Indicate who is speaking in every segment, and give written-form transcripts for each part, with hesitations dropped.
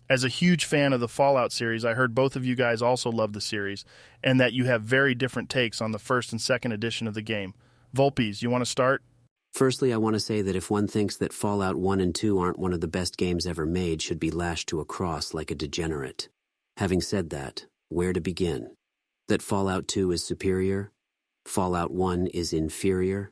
Speaker 1: As a huge fan of the Fallout series, I heard both of you guys also love the series, and that you have very different takes on the first and second edition of the game. Vulpes, you want to start?
Speaker 2: Firstly, I want to say that if one thinks that Fallout 1 and 2 aren't one of the best games ever made, should be lashed to a cross like a degenerate. Having said that, where to begin? That Fallout 2 is superior? Fallout 1 is inferior?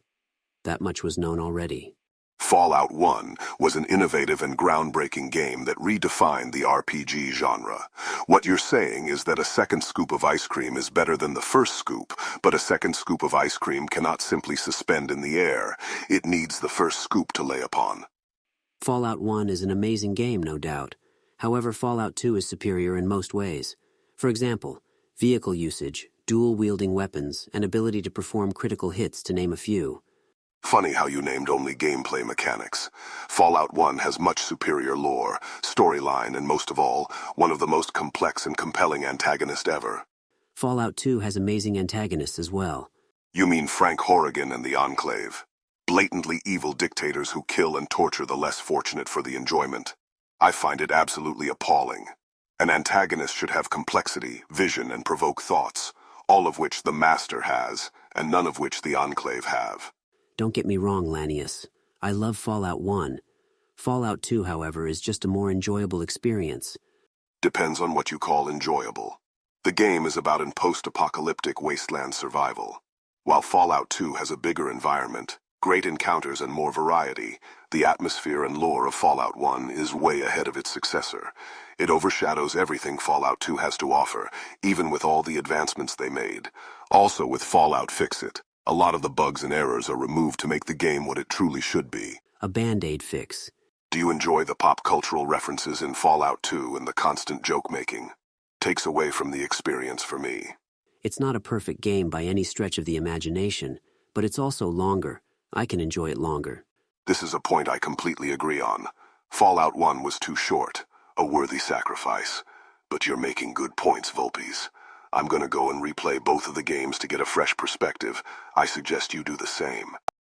Speaker 2: That much was known already.
Speaker 3: Fallout 1 was an innovative and groundbreaking game that redefined the RPG genre. What you're saying is that a second scoop of ice cream is better than the first scoop, but a second scoop of ice cream cannot simply suspend in the air. It needs the first scoop to lay upon.
Speaker 2: Fallout 1 is an amazing game, no doubt. However, Fallout 2 is superior in most ways. For example, vehicle usage, dual-wielding weapons, and ability to perform critical hits, to name a few.
Speaker 3: Funny how you named only gameplay mechanics. Fallout 1 has much superior lore, storyline, and most of all, one of the most complex and compelling antagonists ever.
Speaker 2: Fallout 2 has amazing antagonists as well.
Speaker 3: You mean Frank Horrigan and the Enclave? Blatantly evil dictators who kill and torture the less fortunate for the enjoyment. I find it absolutely appalling. An antagonist should have complexity, vision, and provoke thoughts, all of which the Master has, and none of which the Enclave have.
Speaker 2: Don't get me wrong, Lanius. I love Fallout 1. Fallout 2, however, is just a more enjoyable experience.
Speaker 3: Depends on what you call enjoyable. The game is about in post-apocalyptic wasteland survival. While Fallout 2 has a bigger environment, great encounters, and more variety, the atmosphere and lore of Fallout 1 is way ahead of its successor. It overshadows everything Fallout 2 has to offer, even with all the advancements they made. Also with Fallout Fix-It, a lot of the bugs and errors are removed to make the game what it truly should be.
Speaker 2: A Band-Aid fix.
Speaker 3: Do you enjoy the pop cultural references in Fallout 2 and the constant joke-making? Takes away from the experience for me.
Speaker 2: It's not a perfect game by any stretch of the imagination, but it's also longer. I can enjoy it longer.
Speaker 3: This is a point I completely agree on. Fallout 1 was too short, a worthy sacrifice. But you're making good points, Vulpes. I'm gonna go and replay both of the games to get a fresh perspective. I suggest you do the same.